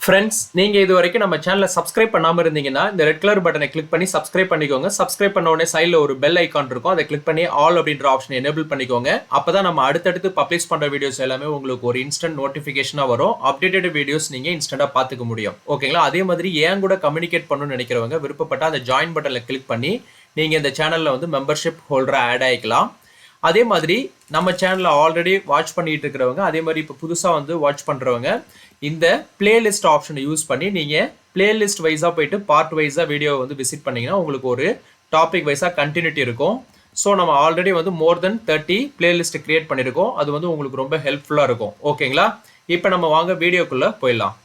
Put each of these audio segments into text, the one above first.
Friends, நீங்க இது வரைக்கும் நம்ம சேனலை சப்ஸ்கிரைப் பண்ணாம இருந்தீங்கன்னா இந்த ரெட் கலர் பட்டனை கிளிக் பண்ணி சப்ஸ்கிரைப் பண்ணிக்கோங்க. சப்ஸ்கிரைப் பண்ண உடனே சைடுல ஒரு பெல் ஐகான் இருக்கும். அதை கிளிக் பண்ணி ஆல் அப்படின்ற ஆப்ஷனை எனேபிள் பண்ணிக்கோங்க. அப்பதான் நம்ம அடுத்தடுத்து பப்ளிஷ் பண்ற வீடியோஸ் எல்லாமே உங்களுக்கு ஒரு இன்ஸ்டன்ட் நோட்டிபிகேஷனா வரும். அப்டேட்டட் வீடியோஸ் நீங்க இன்ஸ்டன்டா பாத்துக்க முடியும். ஓகேங்களா? அதே மாதிரி ஏன் கூட கம்யூனிகேட் பண்ணணும்னு நினைக்கிறவங்க விருப்பப்பட்ட அந்த ஜாயின் பட்டனை கிளிக் பண்ணி நீங்க இந்த சேனல்ல வந்து மெம்பர்ஷிப் ஹோல்டரா ஆட் ஆயிக்கலாம். அதே மாதிரி நம்ம சேனலை ஆல்ரெடி வாட்ச் பண்ணிட்டு இருக்கிறவங்க, அதே மாதிரி இப்போ புதுசாக வந்து வாட்ச் பண்ணுறவங்க இந்த பிளேலிஸ்ட் ஆப்ஷனை யூஸ் பண்ணி நீங்கள் பிளேலிஸ்ட் வைஸாக போயிட்டு பார்ட் வைஸாக வீடியோ வந்து விசிட் பண்ணிங்கன்னா உங்களுக்கு ஒரு டாபிக் வைஸாக கண்டினியூட்டி இருக்கும். ஸோ நம்ம ஆல்ரெடி வந்து மோர் தென் 30 பிளேலிஸ்ட் கிரியேட் பண்ணியிருக்கோம். அது வந்து உங்களுக்கு ரொம்ப ஹெல்ப்ஃபுல்லாக இருக்கும். ஓகேங்களா? இப்போ நம்ம வாங்க வீடியோக்குள்ளே போயிடலாம்.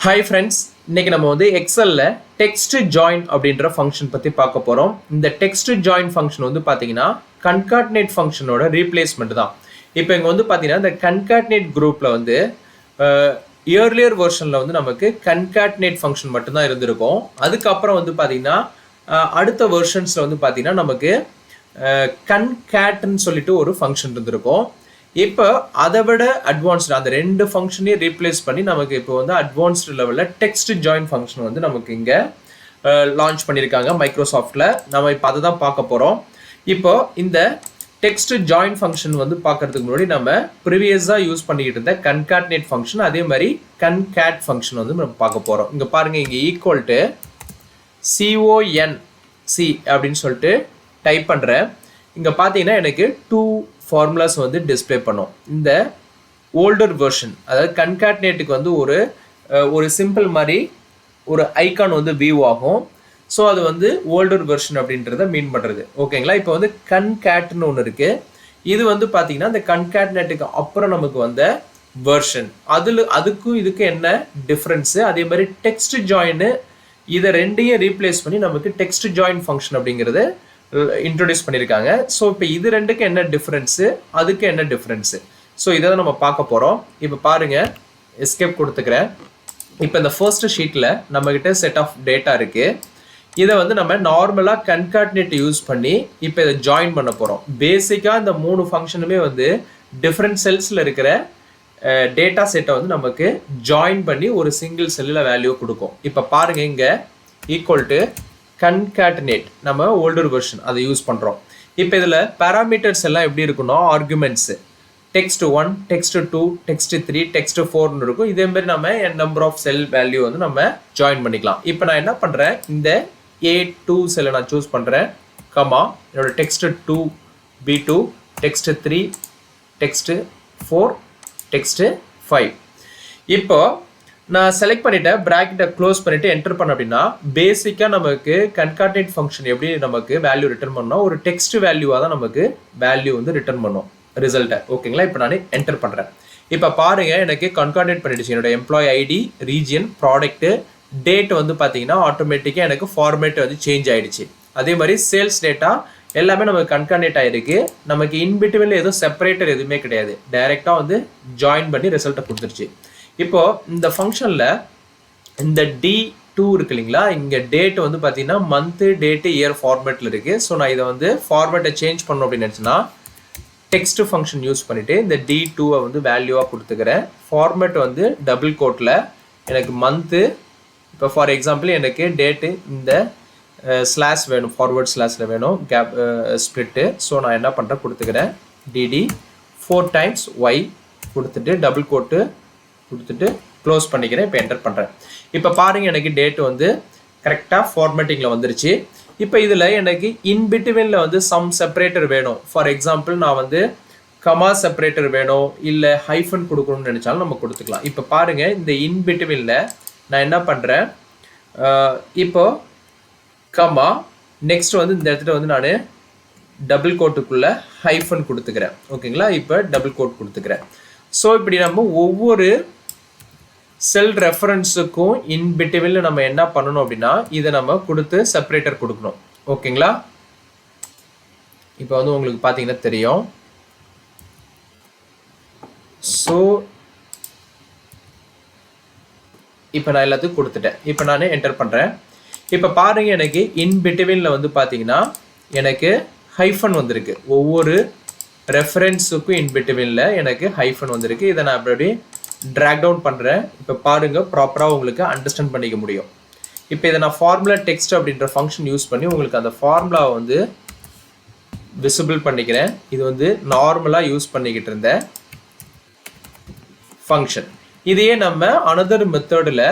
ஹாய் ஃப்ரெண்ட்ஸ், இன்னைக்கு நம்ம வந்து எக்ஸல்ல டெக்ஸ்ட் ஜாயின் அப்படின்ற ஃபங்க்ஷன் பற்றி பார்க்க போகிறோம். இந்த டெக்ஸ்ட் ஜாயின் ஃபங்க்ஷன் வந்து பார்த்தீங்கன்னா Concatenate ஃபங்க்ஷனோட ரீப்ளேஸ்மெண்ட் தான். இப்போ இங்கே வந்து பார்த்தீங்கன்னா இந்த Concatenate குரூப்பில் வந்து இயர்லியர் வெர்ஷனில் வந்து நமக்கு Concatenate ஃபங்க்ஷன் மட்டும்தான் இருந்திருக்கும். அதுக்கப்புறம் வந்து பார்த்தீங்கன்னா அடுத்த வெர்ஷன்ஸில் வந்து பார்த்தீங்கன்னா நமக்கு Concatன்னு சொல்லிட்டு ஒரு ஃபங்க்ஷன் இருந்திருக்கும். இப்போ அதை விட அட்வான்ஸ்டு அந்த ரெண்டு ஃபங்க்ஷனையும் ரீப்ளேஸ் பண்ணி நமக்கு இப்போ வந்து அட்வான்ஸ்டு லெவலில் டெக்ஸ்ட் ஜாயின் ஃபங்க்ஷன் வந்து நமக்கு இங்கே லான்ச் பண்ணியிருக்காங்க மைக்ரோசாஃப்டில். நம்ம இப்போ அதை தான் பார்க்க போகிறோம். இப்போ இந்த டெக்ஸ்ட் ஜாயின் ஃபங்க்ஷன் வந்து பார்க்கறதுக்கு முன்னாடி நம்ம ப்ரீவியஸாக யூஸ் பண்ணிக்கிட்டு இருந்த Concatenate ஃபங்க்ஷன், அதே மாதிரி Concat ஃபங்க்ஷன் வந்து நம்ம பார்க்க போகிறோம். இங்கே பாருங்கள், இங்கே ஈக்குவல் டு CONC அப்படின்னு சொல்லிட்டு டைப் பண்ணுறேன். இங்கே பார்த்தீங்கன்னா எனக்கு 2 ஃபார்முலாஸ் வந்து டிஸ்பிளே பண்ணும். இந்த ஓல்டர் வெர்ஷன், அதாவது Concatenateக்கு வந்து ஒரு சிம்பிள் மாதிரி ஒரு ஐக்கான் வந்து வியூ ஆகும். ஸோ அது வந்து ஓல்டர் வெர்ஷன் அப்படின்றத மீன் பண்ணுறது. ஓகேங்களா? இப்போ வந்து Concatன்னு ஒன்று இருக்குது. இது வந்து பார்த்தீங்கன்னா இந்த Concatenateக்கு அப்புறம் நமக்கு வந்த வெர்ஷன். அதுக்கும் இதுக்கு என்ன டிஃப்ரென்ஸு, அதே மாதிரி டெக்ஸ்ட் ஜாயின் இதை ரெண்டையும் ரீப்ளேஸ் பண்ணி நமக்கு டெக்ஸ்ட் ஜாயின் ஃபங்க்ஷன் அப்படிங்கிறது இன்ட்ரோடியூஸ் பண்ணியிருக்காங்க. ஸோ இப்போ இது ரெண்டுக்கு என்ன டிஃப்ரென்ஸு, அதுக்கு என்ன டிஃப்ரென்ஸு, ஸோ இதை தான் நம்ம பார்க்க போகிறோம். இப்போ பாருங்கள், எஸ்கேப் கொடுத்துக்கிறேன். இப்போ இந்த ஃபர்ஸ்ட் ஷீட்டில் நம்மக்கிட்ட செட் ஆஃப் டேட்டா இருக்குது. இதை வந்து நம்ம நார்மலாக Concatenate யூஸ் பண்ணி இப்போ இதை ஜாயின் பண்ண போகிறோம். பேசிக்காக இந்த 3 ஃபங்க்ஷனுமே வந்து டிஃப்ரெண்ட் செல்ஸில் இருக்கிற டேட்டா செட்டை வந்து நமக்கு ஜாயின் பண்ணி ஒரு சிங்கிள் செல்லில் வேல்யூ கொடுக்கும். இப்போ பாருங்கள், இங்கே ஈக்குவல் டு Concatenate நம்ம ஓல்டர் வெர்ஷன் அதை யூஸ் பண்ணுறோம். இப்போ இதில் பேராமீட்டர்ஸ் எல்லாம் எப்படி இருக்குன்னா ஆர்குமெண்ட்ஸு text1, text2, text3, text4ன்னு இருக்கும். இதேமாதிரி நம்ம நம்பர் ஆஃப் செல் வேல்யூ வந்து நம்ம ஜாயின் பண்ணிக்கலாம். இப்போ நான் என்ன பண்ணுறேன், இந்த A2 செல்லை நான் சூஸ் பண்ணுறேன், கமா என்னோட text2 B2, text3, text4, text5. இப்போ நான் செலக்ட் பண்ணிட்டேன், ப்ராக்கெட்டை க்ளோஸ் பண்ணிவிட்டு என்டர் பண்ண அப்படின்னா பேசிக்காக நமக்கு Concatenate ஃபங்க்ஷன் எப்படி நமக்கு வேல்யூ ரிட்டர்ன் பண்ணோம், ஒரு டெக்ஸ்ட் வேல்யூவாக தான் நமக்கு வேல்யூ வந்து ரிட்டர்ன் பண்ணோம் ரிசல்ட்டை. ஓகேங்களா? இப்போ நான் என்டர் பண்ணுறேன். இப்போ பாருங்கள், எனக்கு Concatenate பண்ணிடுச்சு. என்னோட employee ID, region, product, date வந்து பார்த்தீங்கன்னா ஆட்டோமேட்டிக்காக எனக்கு ஃபார்மேட் வந்து சேஞ்ச் ஆகிடுச்சு. அதே மாதிரி சேல்ஸ் டேட்டா எல்லாமே நமக்கு Concatenate ஆகிருக்கு. நமக்கு இன்பிட்வீனில் எதுவும் செப்பரேட்டர் எதுவுமே கிடையாது. டைரெக்டாக வந்து ஜாயின் பண்ணி ரிசல்ட்டை கொடுத்துருச்சு. இப்போது இந்த ஃபங்க்ஷனில் இந்த D2 இருக்கு இல்லைங்களா, இங்கே டேட் வந்து பார்த்தீங்கன்னா மந்த்து, டேட்டு, இயர் ஃபார்மேட்டில் இருக்குது. ஸோ நான் இதை வந்து ஃபார்மேட்டை சேஞ்ச் பண்ணணும் அப்படின்னு நினச்சேன்னா டெக்ஸ்ட் ஃபங்க்ஷன் யூஸ் பண்ணிவிட்டு இந்த D2-வை வந்து வேல்யூவாக கொடுத்துக்கிறேன். ஃபார்மேட் வந்து டபுள் கோட்டில் எனக்கு மந்த்து, இப்போ ஃபார் எக்ஸாம்பிள் எனக்கு டேட்டு இந்த ஸ்லாஷ் வேணும், ஃபார்வர்ட் ஸ்லாஷில் வேணும், கேப் ஸ்ப்ளிட்டு. ஸோ நான் என்ன பண்ணுறேன், கொடுத்துக்கிறேன் DD 4 times Y கொடுத்துட்டு டபுள் கோட்டு கொடுத்துட்டு க்ளோஸ் பண்ணிக்கிறேன். இப்போ என்டர் பண்ணுறேன். இப்போ பாருங்கள், எனக்கு டேட்டு வந்து கரெக்டாக ஃபார்மேட்டிங்கில் வந்துருச்சு. இப்போ இதில் எனக்கு இன்பிட்வீனில் வந்து சம் செப்பரேட்டர் வேணும். ஃபார் எக்ஸாம்பிள் நான் வந்து கமா செப்பரேட்டர் வேணும், இல்லை ஹைஃபன் கொடுக்கணும்னு நினச்சாலும் நம்ம கொடுத்துக்கலாம். இப்போ பாருங்கள், இந்த இன்பிட்வீனில் நான் என்ன பண்ணுறேன், இப்போ கமா நெக்ஸ்ட் வந்து இந்த இடத்துல வந்து நான் டபுள் கோட்டுக்குள்ளே ஹைஃபன் கொடுத்துக்கிறேன். ஓகேங்களா? இப்போ டபுள் கோட் கொடுத்துக்கிறேன். ஸோ இப்படி நம்ம ஒவ்வொரு செல் ரெஃபரன்ஸுக்கும் இன்பிட்வீனில் நம்ம என்ன பண்ணணும் அப்படின்னா இதை நம்ம கொடுத்து செப்பரேட்டர் கொடுக்கணும். ஓகேங்களா? இப்போ வந்து உங்களுக்கு பார்த்தீங்கன்னா தெரியும். ஸோ இப்போ நான் எல்லாத்துக்கும் கொடுத்துட்டேன். இப்போ நான் என்டர் பண்ணுறேன். இப்போ பாருங்கள், எனக்கு இன்பிட்வீனில் வந்து பார்த்தீங்கன்னா எனக்கு ஹைஃபன் வந்திருக்கு. ஒவ்வொரு ரெஃபரன்ஸுக்கும் இன்பிட்வீனில் எனக்கு ஹைஃபன் வந்திருக்கு. இதை நான் அப்படி drag down பண்ணுறேன். இப்போ பாருங்க ப்ராப்பராக உங்களுக்கு அண்டர்ஸ்டாண்ட் பண்ணிக்க முடியும். இப்போ இதை நான் ஃபார்முலா டெக்ஸ்ட் அப்படின்ற ஃபங்க்ஷன் யூஸ் பண்ணி உங்களுக்கு அந்த ஃபார்முலாவை வந்து விசிபிள் பண்ணிக்கிறேன். இது வந்து நார்மலாக யூஸ் பண்ணிக்கிட்டு இருந்த ஃபங்க்ஷன். இதையே நம்ம அனதர் மெத்தடில்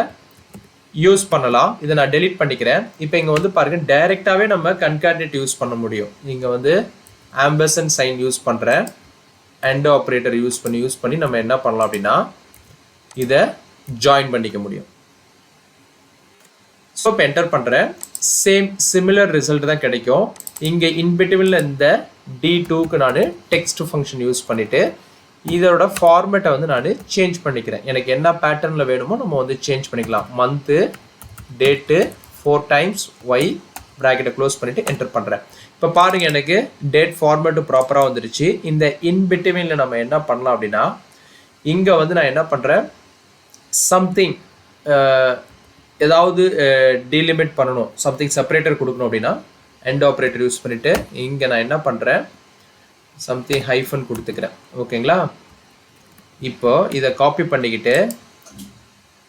யூஸ் பண்ணலாம். இதை நான் டெலீட் பண்ணிக்கிறேன். இப்போ இங்கே வந்து பாருங்கள் டைரெக்டாகவே நம்ம கன்காட்டினேட் யூஸ் பண்ண முடியும். இங்கே வந்து ஆம்பர்சன்ட் சைன் யூஸ் பண்ணுறேன். அண்ட் ஆப்ரேட்டர் யூஸ் பண்ணி நம்ம என்ன பண்ணலாம் அப்படின்னா இதை ஜாயின் பண்ணிக்க முடியும். ஸோ இப்போ என்டர் பண்ணுறேன். சிமிலர் ரிசல்ட் தான் கிடைக்கும். இங்கே இன்பிட்வீனில் இந்த D2க்கு நான் டெக்ஸ்ட் ஃபங்க்ஷன் யூஸ் பண்ணிவிட்டு இதோட ஃபார்மேட்டை வந்து நான் சேஞ்ச் பண்ணிக்கிறேன். எனக்கு என்ன பேட்டர்னில் வேணுமோ நம்ம வந்து சேஞ்ச் பண்ணிக்கலாம். மந்த்து, டேட்டு, 4 times y ப்ராக்கெட்டை க்ளோஸ் பண்ணிவிட்டு என்டர் பண்ணுறேன். இப்போ பாருங்கள் எனக்கு டேட் ஃபார்மேட்டு ப்ராப்பராக வந்துடுச்சு. இந்த இன்பிட்வீனில் நம்ம என்ன பண்ணலாம் அப்படின்னா இங்கே வந்து நான் என்ன பண்ணுறேன், சம்திங் ஏதாவது டீலிமிட் பண்ணணும், சம்திங் செப்பரேட்டர் கொடுக்கணும் அப்படின்னா எண்ட் ஆப்ரேட்டர் யூஸ் பண்ணிவிட்டு இங்கே நான் என்ன பண்ணுறேன், சம்திங் ஹைஃபன் கொடுத்துக்கிறேன். ஓகேங்களா? இப்போ இதை காப்பி பண்ணிக்கிட்டு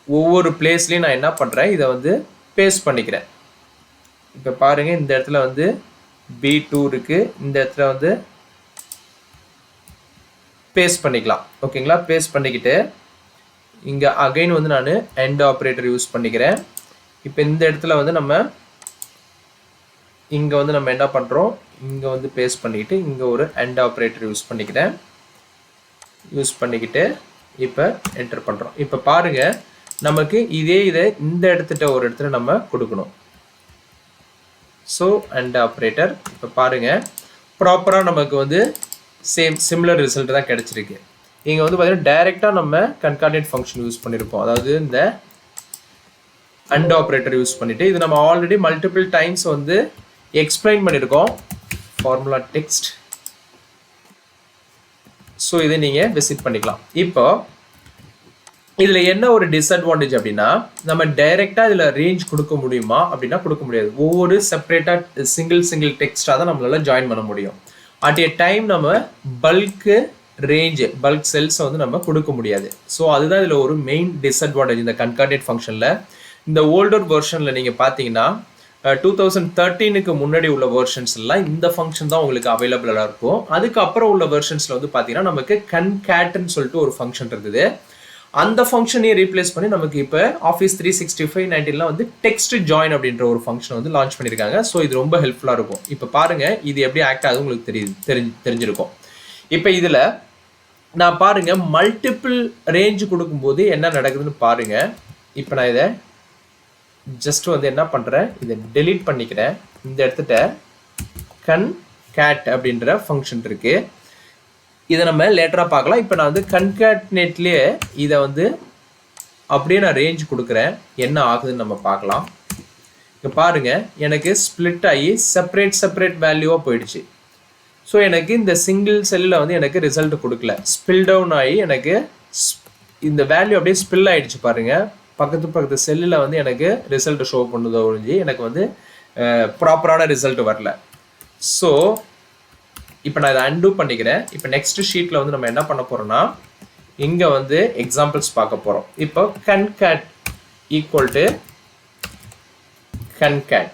ஒவ்வொரு பிளேஸ்லையும் நான் என்ன பண்ணுறேன், இதை வந்து பேஸ்ட் பண்ணிக்கிறேன். இப்போ பாருங்கள் இந்த இடத்துல வந்து B2 இருக்குது, இந்த இடத்துல வந்து பேஸ்ட் பண்ணிக்கலாம். ஓகேங்களா? பேஸ்ட் பண்ணிக்கிட்டு இங்கே அகைன் வந்து நான் எண்ட் ஆப்ரேட்டர் யூஸ் பண்ணிக்கிறேன். இப்போ இந்த இடத்துல வந்து நம்ம இங்கே வந்து நம்ம என்ன பண்ணுறோம், இங்கே வந்து பேஸ்ட் பண்ணிக்கிட்டு இங்கே ஒரு எண்ட் ஆப்ரேட்டர் யூஸ் பண்ணிக்கிட்டு இப்போ என்டர் பண்ணுறோம். இப்போ பாருங்கள் நமக்கு இதை இந்த ஒரு இடத்துல நம்ம கொடுக்கணும். ஸோ எண்ட் ஆப்ரேட்டர் இப்போ பாருங்கள் ப்ராப்பராக நமக்கு வந்து சிமிலர் ரிசல்ட் தான் கிடச்சிருக்கு. இங்கே வந்து பார்த்தீங்கன்னா டைரெக்டாக நம்ம கன்கார்டினேட் ஃபங்க்ஷன் யூஸ் பண்ணியிருப்போம். அதாவது இந்த அண்ட் ஆப்ரேட்டர் யூஸ் பண்ணிவிட்டு இது நம்ம ஆல்ரெடி மல்டிபிள் டைம்ஸ் வந்து எக்ஸ்பிளைன் பண்ணியிருக்கோம் ஃபார்முலா டெக்ஸ்ட். ஸோ இதை நீங்கள் விசிட் பண்ணிக்கலாம். இப்போ இதில் என்ன ஒரு டிஸ்அட்வான்டேஜ் அப்படின்னா நம்ம டைரெக்டாக இதில் ரேஞ்ச் கொடுக்க முடியுமா அப்படின்னா கொடுக்க முடியாது. ஒவ்வொரு செப்பரேட்டாக சிங்கிள் டெக்ஸ்டாக தான் நம்மளால் ஜாயின் பண்ண முடியும். அட் ஏ டைம் நம்ம பல்க்கு ரேஞ்சு பல்க் செல்ஸை வந்து நம்ம கொடுக்க முடியாது. ஸோ அதுதான் இதில் ஒரு மெயின் டிஸ்அட்வான்டேஜ் இந்த கன்கார்டினேட் ஃபங்க்ஷனில். இந்த ஓல்டர் வெர்ஷனில் நீங்கள் பார்த்தீங்கன்னா 2013க்கு முன்னாடி உள்ள வெர்ஷன்ஸ் எல்லாம் இந்த ஃபங்க்ஷன் தான் உங்களுக்கு அவைலபிளாக இருக்கும். அதுக்கப்புறம் உள்ள வெர்ஷன்ஸில் வந்து பார்த்தீங்கன்னா நமக்கு கன்கேட்னு சொல்லிட்டு ஒரு ஃபங்க்ஷன் இருக்குது. அந்த ஃபங்க்ஷனையும் ரீப்ளேஸ் பண்ணி நமக்கு இப்போ ஆஃபீஸ் 365 வந்து டெக்ஸ்ட் ஜாயின் அப்படின்ற ஒரு ஃபங்க்ஷன் வந்து லான்ச் பண்ணியிருக்காங்க. ஸோ இது ரொம்ப ஹெல்ப்ஃபுல்லாக இருக்கும். இப்போ பாருங்கள் இது எப்படி ஆக்ட் ஆகுது உங்களுக்கு தெரிஞ்சிருக்கும். இப்போ இதில் நான் பாருங்கள் மல்டிபிள் ரேஞ்சு கொடுக்கும்போது என்ன நடக்குதுன்னு பாருங்கள். இப்போ நான் இதை ஜஸ்ட் வந்து என்ன பண்ணுறேன், இதை டெலீட் பண்ணிக்கிறேன். இந்த இடத்துல கன்கேட் அப்படின்ற ஃபங்க்ஷன் இருக்குது. இதை நம்ம லேட்டராக பார்க்கலாம். இப்போ நான் வந்து கன்காட்னேட்லேயே இதை வந்து அப்படியே நான் ரேஞ்ச் கொடுக்குறேன். என்ன ஆகுதுன்னு நம்ம பார்க்கலாம். இப்போ பாருங்கள் எனக்கு ஸ்ப்ளிட் ஆகி செப்பரேட் வேல்யூவாக போயிடுச்சு. ஸோ எனக்கு இந்த சிங்கிள் செல்லில் வந்து எனக்கு ரிசல்ட் கொடுக்கல, ஸ்பில் டவுன் ஆகி எனக்கு இந்த வேல்யூ அப்படியே ஸ்பில் ஆகிடுச்சு. பாருங்கள் பக்கத்து செல்லில் வந்து எனக்கு ரிசல்ட் ஷோ பண்ணுதோ ஒழிஞ்சு எனக்கு வந்து ப்ராப்பரான ரிசல்ட் வரல. ஸோ இப்போ நான் இதை அன்டூ பண்ணிக்கிறேன். இப்போ நெக்ஸ்ட் ஷீட்டில் வந்து நம்ம என்ன பண்ண போகிறோம்னா இங்கே வந்து எக்ஸாம்பிள்ஸ் பார்க்க போகிறோம். இப்போ கன்கேட் ஈக்குவல் டு கன்கேட்.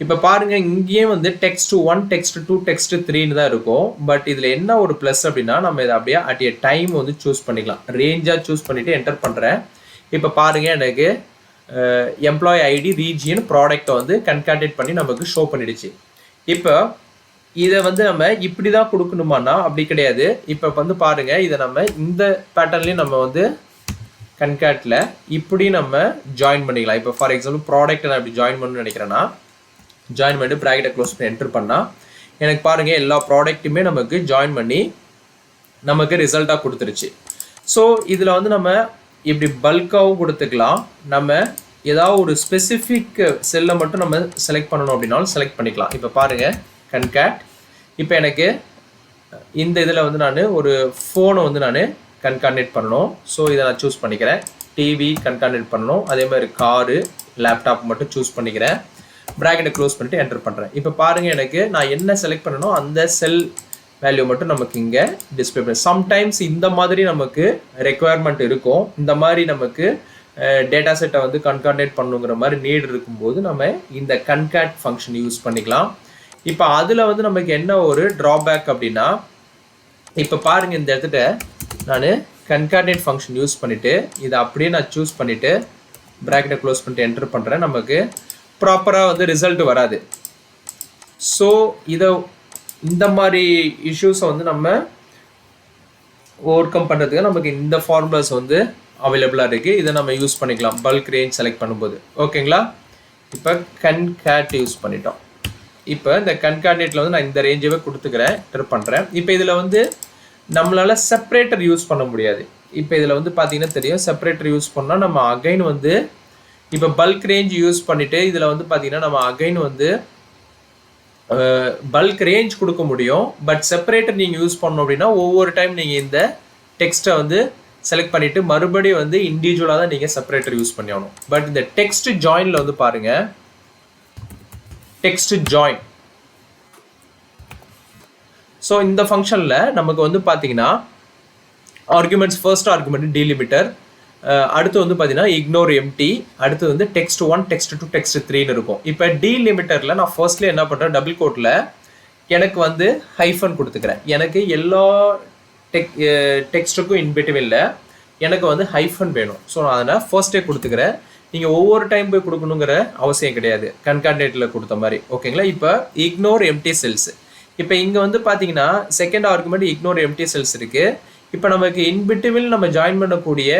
இப்போ பாருங்கள் இங்கேயும் வந்து டெக்ஸ்ட் 1, டெக்ஸ்ட் 2, டெக்ஸ்ட் 3ன்னு தான் இருக்கும். பட் இதில் என்ன ஒரு ப்ளஸ் அப்படின்னா நம்ம இதை அப்படியே அட் ஏ டைம் வந்து சூஸ் பண்ணிக்கலாம். ரேஞ்சாக சூஸ் பண்ணிவிட்டு என்டர் பண்ணுறேன். இப்போ பாருங்கள் எனக்கு எம்ப்ளாயி ஐடி, ரீஜியன், ப்ராடக்டை வந்து கன்காட்டேட் பண்ணி நமக்கு ஷோ பண்ணிடுச்சு. இப்போ இதை வந்து நம்ம இப்படி தான் கொடுக்கணுமானா அப்படி கிடையாது. இப்போ வந்து பாருங்கள் இதை நம்ம இந்த பேட்டர்ன்லேயும் நம்ம வந்து கன்காட்டில் இப்படி நம்ம ஜாயின் பண்ணிக்கலாம். இப்போ ஃபார் எக்ஸாம்பிள் ப்ராடக்ட்டை நான் இப்படி ஜாயின் பண்ணணும்னு நினைக்கிறேன்னா ஜாயின் பண்ணி ப்ராக்கெட்டை க்ளோஸ் பண்ணி என்டர் பண்ணால் எனக்கு பாருங்கள் எல்லா ப்ராடக்ட்டுமே நமக்கு ஜாயின் பண்ணி நமக்கு ரிசல்ட்டாக கொடுத்துருச்சு. ஸோ இதில் வந்து நம்ம இப்படி பல்காகவும் கொடுத்துக்கலாம். நம்ம ஏதாவது ஒரு ஸ்பெசிஃபிக் செல்லை மட்டும் நம்ம செலக்ட் பண்ணணும் அப்படின்னாலும் செலக்ட் பண்ணிக்கலாம். இப்போ பாருங்கள் கன்கேட். இப்போ எனக்கு இந்த இதில் வந்து நான் ஒரு ஃபோனை வந்து நான் கன்கார்டினேட் பண்ணணும். ஸோ இதை நான் சூஸ் பண்ணிக்கிறேன். டிவி கன்கார்டினேட் பண்ணணும். அதே மாதிரி காரு, லேப்டாப் மட்டும் சூஸ் பண்ணிக்கிறேன். ப்ராக்கெட்டை க்ளோஸ் பண்ணிட்டு என்டர் பண்ணுறேன். இப்போ பாருங்கள் எனக்கு நான் என்ன செலக்ட் பண்ணணும் அந்த செல் வேல்யூ மட்டும் நமக்கு இங்கே டிஸ்பிளே பண்ணி சம்டைம்ஸ் இந்த மாதிரி நமக்கு ரெக்குவயர்மெண்ட் இருக்கும். இந்த மாதிரி நமக்கு டேட்டா செட்டை வந்து கன்கார்டினேட் பண்ணுங்கிற மாதிரி நீட் இருக்கும்போது நம்ம இந்த கன்காட் ஃபங்க்ஷன் யூஸ் பண்ணிக்கலாம். இப்போ அதில் வந்து நமக்கு என்ன ஒரு ட்ராபேக் அப்படின்னா, இப்போ பாருங்கள் இந்த இடத்துல நான் கன்கார்டினேட் ஃபங்க்ஷன் யூஸ் பண்ணிவிட்டு இதை அப்படியே நான் சூஸ் பண்ணிவிட்டு ப்ராக்கெட்டை க்ளோஸ் பண்ணிட்டு என்டர் பண்ணுறேன். நமக்கு ப்ராப்பராக வந்து ரிசல்ட் வராது. ஸோ இதை இந்த மாதிரி இஷ்யூஸை வந்து நம்ம ஓவர் கம் பண்ணுறதுக்கு நமக்கு இந்த ஃபார்முலாஸ் வந்து அவைலபிளாக இருக்குது. இதை நம்ம யூஸ் பண்ணிக்கலாம் பல்க் ரேஞ்ச் செலக்ட் பண்ணும்போது. ஓகேங்களா? இப்போ கன்கேட் யூஸ் பண்ணிட்டோம். இப்போ இந்த கன்கார்டினேட்டில் வந்து நான் இந்த ரேஞ்சவே கொடுத்துக்கிறேன், என்டர் பண்ணுறேன். இப்போ இதில் வந்து நம்மளால் செப்பரேட்டர் யூஸ் பண்ண முடியாது. இப்போ இதில் வந்து பார்த்தீங்கன்னா தெரியும், செப்பரேட்டர் யூஸ் பண்ணால் நம்ம அகைன் வந்து இப்போ பல்க் ரேஞ்ச் யூஸ் பண்ணிவிட்டு இதில் வந்து பார்த்தீங்கன்னா நம்ம அகைன் வந்து பல்க் ரேஞ்ச் கொடுக்க முடியும். பட் செப்பரேட்டர் நீங்கள் யூஸ் பண்ணோம் அப்படின்னா ஒவ்வொரு டைம் நீங்கள் இந்த டெக்ஸ்ட்டை வந்து செலக்ட் பண்ணிவிட்டு மறுபடியும் வந்து இண்டிவிஜுவலாக தான் நீங்கள் செப்பரேட்டர் யூஸ் பண்ணி ஆகணும். பட் இந்த டெக்ஸ்ட் ஜாயினில் வந்து பாருங்கள், டெக்ஸ்ட் ஜாயின். ஸோ இந்த ஃபங்க்ஷனில் நமக்கு வந்து பார்த்தீங்கன்னா ஆர்குமெண்ட்ஸ், ஃபர்ஸ்ட் ஆர்குமெண்ட் டீலிமிட்டர், அடுத்து வந்து பார்த்தீங்கன்னா இக்னோர் எம்டி, அடுத்து வந்து டெக்ஸ்ட் 1, டெக்ஸ்ட் 2, டெக்ஸ்ட் 3ன்னு இருக்கும். இப்போ டீலிமிட்டரில் நான் ஃபர்ஸ்ட்லேயே என்ன பண்ணுறேன், டபுள் கோட்டில் எனக்கு வந்து ஹைஃபன் கொடுத்துக்கிறேன். எனக்கு எல்லா டெக்ஸ்ட்டுக்கும் இன்பிட்வீனில் எனக்கு வந்து ஹைஃபன் வேணும். ஸோ நான் அதனால் ஃபர்ஸ்டே கொடுத்துக்கிறேன். நீங்கள் ஒவ்வொரு டைம் போய் கொடுக்கணுங்கிற அவசியம் கிடையாது, கன்கார்டினேட்டில் கொடுத்த மாதிரி. ஓகேங்களா? இப்போ இக்னோர் எம்டி செல்ஸ். இப்போ இங்கே வந்து பார்த்தீங்கன்னா second argument ignore empty cells இருக்குது. இப்போ நமக்கு இன்பிட்வீன் நம்ம ஜாயின் பண்ணக்கூடிய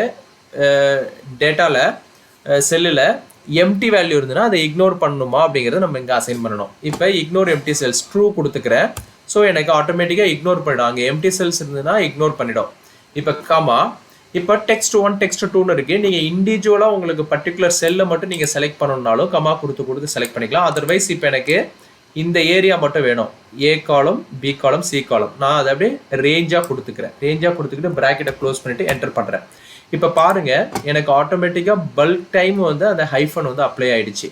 டேட்டாவில் செல்லில் எம்டி வேல்யூ இருந்ததுன்னா அதை இக்னோர் பண்ணணுமா அப்படிங்கிறத நம்ம இங்கே அசைன் பண்ணணும். இப்போ இக்னோர் எம்டி செல்ஸ் ட்ரூ கொடுத்துக்கிறேன். ஸோ எனக்கு ஆட்டோமேட்டிக்காக இக்னோர் பண்ணிடும். அங்கே எம்டி செல்ஸ் இருந்ததுன்னா இக்னோர் பண்ணிடும். இப்போ கமா, இப்போ டெக்ஸ்ட் 1, டெக்ஸ்ட் 2ன்னு இருக்குது. நீங்கள் இண்டிவிஜுவலாக உங்களுக்கு பர்டிகுலர் செல்லை மட்டும் நீங்கள் செலக்ட் பண்ணணுன்னாலும் கமா கொடுத்து செலக்ட் பண்ணிக்கலாம். அதர்வைஸ் இப்போ எனக்கு இந்த ஏரியா மட்டும் வேணும், ஏ காலம், பி காலம், சி காலம். நான் அதை அப்படியே ரேஞ்சாக கொடுத்துக்கிட்டு ப்ராக்கெட்டை க்ளோஸ் பண்ணிவிட்டு என்டர் பண்ணுறேன். இப்போ பாருங்கள், எனக்கு ஆட்டோமேட்டிக்காக பல்க் டைம் வந்து அந்த ஹைஃபன் வந்து அப்ளை ஆகிடுச்சு.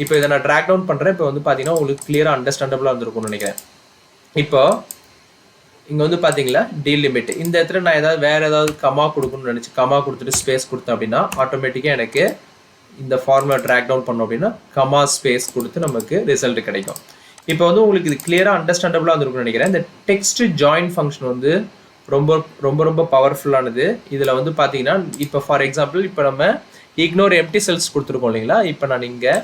இப்போ இதை நான் ட்ராக் டவுன் பண்ணுறேன். இப்போ வந்து பார்த்தீங்கன்னா உங்களுக்கு கிளியராக அண்டர்ஸ்டாண்டபிளாக இருந்திருக்கும்னு நினைக்கிறேன். இப்போ இங்கே வந்து பார்த்தீங்களா டீலிமிட், இந்த இடத்துல நான் வேறு ஏதாவது கமா கொடுக்கணும்னு நினச்சி கமா கொடுத்துட்டு ஸ்பேஸ் கொடுத்தேன் அப்படின்னா ஆட்டோமேட்டிக்காக எனக்கு இந்த ஃபார்முலா ட்ராக் டவுன் பண்ணோம் அப்படின்னா கமா ஸ்பேஸ் கொடுத்து நமக்கு ரிசல்ட் கிடைக்கும். இப்போ வந்து உங்களுக்கு இது கிளியராக அண்டர்ஸ்டாண்டபிளாக இருந்திருக்கும்னு நினைக்கிறேன். இந்த டெக்ஸ்ட் ஜாயின் ஃபங்க்ஷன் வந்து ரொம்ப ரொம்ப ரொம்ப பவர்ஃபுல்லானது. இதில் வந்து பார்த்தீங்கன்னா இப்போ ஃபார் எக்ஸாம்பிள் இப்போ நம்ம இக்னோர் எம்டி செல்ஸ் கொடுத்துருக்கோம் இல்லைங்களா. இப்போ நான் இங்கே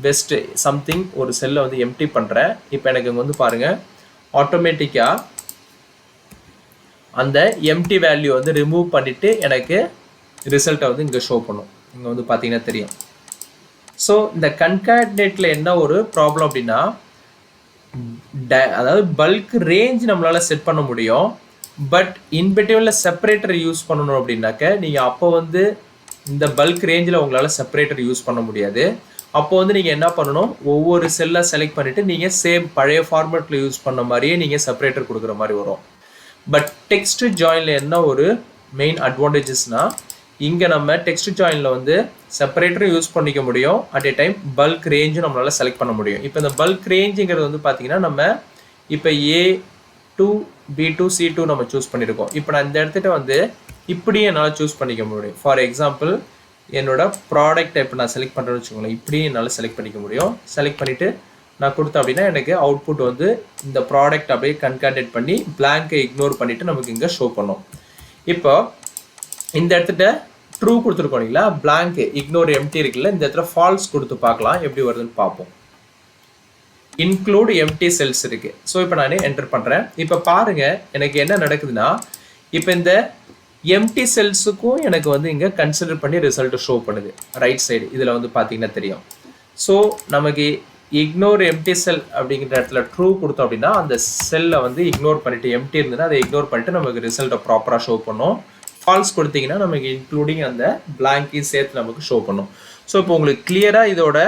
பெஸ்ட்டு சம்திங் ஒரு செல்லை வந்து எம்டி பண்ணுறேன். இப்போ எனக்கு இங்கே வந்து பாருங்கள், ஆட்டோமேட்டிக்காக அந்த எம்டி வேல்யூ வந்து ரிமூவ் பண்ணிவிட்டு எனக்கு ரிசல்ட்டை வந்து இங்கே ஷோ பண்ணும். இங்கே வந்து பார்த்தீங்கன்னா தெரியும். ஸோ இந்த கன்கார்டினேட்டில் என்ன ஒரு ப்ராப்ளம் அப்படின்னா, அதாவது பல்க் ரேஞ்ச் நம்மளால் செட் பண்ண முடியும். பட் இன்பிட்வீனில் செப்பரேட்டர் யூஸ் பண்ணணும் அப்படின்னாக்க நீங்கள் அப்போ வந்து இந்த பல்க் ரேஞ்சில் உங்களால் செப்பரேட்டர் யூஸ் பண்ண முடியாது. அப்போ வந்து நீங்கள் என்ன பண்ணணும், ஒவ்வொரு செல்லை செலக்ட் பண்ணிவிட்டு நீங்கள் சேம் பழைய ஃபார்மேட்டில் யூஸ் பண்ண மாதிரியே நீங்கள் செப்பரேட்டர் கொடுக்குற மாதிரி வரும். பட் டெக்ஸ்ட் ஜாயினில் என்ன ஒரு மெயின் அட்வான்டேஜஸ்னால், இங்கே நம்ம டெக்ஸ்ட் ஜாயினில் வந்து செப்பரேட்டரும் யூஸ் பண்ணிக்க முடியும், அட் ஏ டைம் பல்க் ரேஞ்சும் நம்மளால் செலக்ட் பண்ண முடியும். இப்போ இந்த பல்க் ரேஞ்சுங்கிறது வந்து பார்த்தீங்கன்னா நம்ம இப்போ A2, B2, C2 நம்ம சூஸ் பண்ணியிருக்கோம். இப்போ நான் இந்த இடத்துல வந்து இப்படியே என்னால் சூஸ் பண்ணிக்க முடியும். ஃபார் எக்ஸாம்பிள் என்னோட ப்ராடக்ட் இப்போ நான் செலக்ட் பண்ணுறேன்னு வச்சுக்கோங்களேன், இப்படியே என்னால் செலக்ட் பண்ணிக்க முடியும். செலக்ட் பண்ணிவிட்டு நான் கொடுத்தேன் அப்படின்னா எனக்கு அவுட்புட் வந்து இந்த ப்ராடக்ட் அப்படியே கன்கார்டினேட் பண்ணி பிளாங்கை இக்னோர் பண்ணிவிட்டு நமக்கு இங்கே ஷோ பண்ணும். இப்போ இந்த இடத்துல ட்ரூ கொடுத்துருக்கோம் இல்லைங்களா, பிளாங்க் இக்னோர் எம்டி இருக்குல்ல, இந்த இடத்துல ஃபால்ஸ் கொடுத்து பார்க்கலாம் எப்படி வருதுன்னு பார்ப்போம். இன்க்ளூட் எம்டி செல்ஸ் இருக்குது. ஸோ இப்போ நான் என்டர் பண்ணுறேன். இப்போ பாருங்கள் எனக்கு என்ன நடக்குதுன்னா, இப்போ இந்த எம்டி செல்ஸுக்கும் எனக்கு வந்து இங்கே கன்சிடர் பண்ணி ரிசல்ட் ஷோ பண்ணுது ரைட் சைடு. இதில் வந்து பார்த்தீங்கன்னா தெரியும். ஸோ நமக்கு இக்னோர் எம்டி செல் அப்படிங்கிற இடத்துல ட்ரூ கொடுத்தோம் அப்படின்னா அந்த செல்லை வந்து இக்னோர் பண்ணிவிட்டு எம்டி இருந்ததுன்னா அதை இக்னோர் பண்ணிவிட்டு நமக்கு ரிசல்ட்டை ப்ராப்பராக ஷோ பண்ணும். ஃபால்ஸ் கொடுத்தீங்கன்னா நமக்கு இன்க்ளூடிங் அந்த பிளாங்கையும் சேர்த்து நமக்கு ஷோ பண்ணும். ஸோ இப்போ உங்களுக்கு கிளியராக இதோட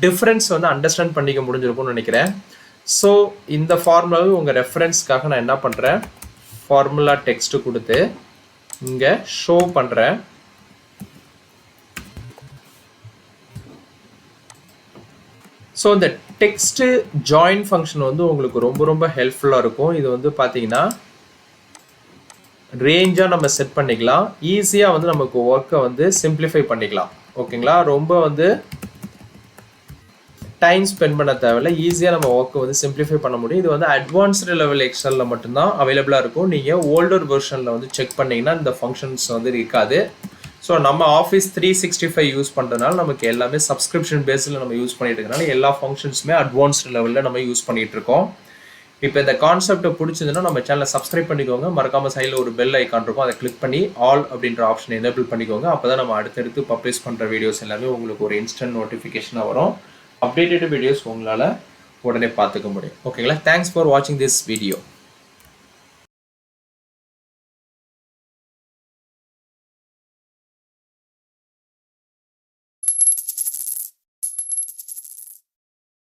டிஃப்ரென்ஸ் வந்து அண்டர்ஸ்டாண்ட் பண்ணிக்க முடிஞ்சிருக்கும்னு நினைக்கிறேன். ஸோ இந்த ஃபார்முலாவை உங்கள் ரெஃபரன்ஸ்க்காக நான் என்ன பண்ணுறேன், ஃபார்முலா டெக்ஸ்ட்டு கொடுத்து இங்கே ஷோ பண்ணுறேன். ஸோ இந்த டெக்ஸ்ட் ஜாயின் ஃபங்க்ஷன் வந்து உங்களுக்கு ரொம்ப ஹெல்ப்ஃபுல்லாக இருக்கும். இது வந்து பார்த்தீங்கன்னா ரேஞ்சாக நம்ம செட் பண்ணிக்கலாம். ஈஸியாக வந்து நமக்கு ஒர்க்கை வந்து சிம்பிளிஃபை பண்ணிக்கலாம். ஓகேங்களா, ரொம்ப வந்து டைம் ஸ்பெண்ட் பண்ண தேவையில்லை. ஈஸியாக நம்ம ஒர்க்கை வந்து சிம்பிளிஃபை பண்ண முடியும். இது வந்து அட்வான்ஸ்டு லெவல் எக்ஸலில் மட்டும்தான் அவைலபிளாக இருக்கும். நீங்கள் ஓல்டர் வெர்ஷனில் வந்து செக் பண்ணிங்கன்னா இந்த ஃபங்க்ஷன்ஸ் வந்து இருக்காது. ஸோ நம்ம ஆஃபீஸ் 365 யூஸ் பண்ணுறதுனால நமக்கு எல்லாமே சப்ஸ்கிரிப்ஷன் பேஸில் நம்ம யூஸ் பண்ணிட்டு இருக்கனால எல்லா ஃபங்க்ஷன்ஸுமே அட்வான்ஸ்டு லெவலில் நம்ம யூஸ் பண்ணிகிட்டு இருக்கோம். இப்போ இந்த கான்செப்ட்டை பிடிச்சிருந்ததுன்னா நம்ம சேனலை சப்ஸ்கிரைப் பண்ணிக்கோங்க. மறக்காமல் சைடில் ஒரு பெல் ஐக்கான் இருக்கும், அதை கிளிக் பண்ணி ஆல் அப்படின்ற ஆப்ஷனை எனேபிள் பண்ணிக்கோங்க. அப்போ தான் நம்ம அடுத்தடுத்து பப்ளிஷ் பண்ணுற வீடியோஸ் எல்லாமே உங்களுக்கு ஒரு இன்ஸ்டன்ட் நோட்டிஃபிகேஷனாக வரும். அப்டேட்டட் வீடியோஸ் உங்களால் உடனே பார்த்துக்க முடியும். ஓகேங்களா, தேங்க்ஸ் ஃபார் வாட்சிங் திஸ் வீடியோ.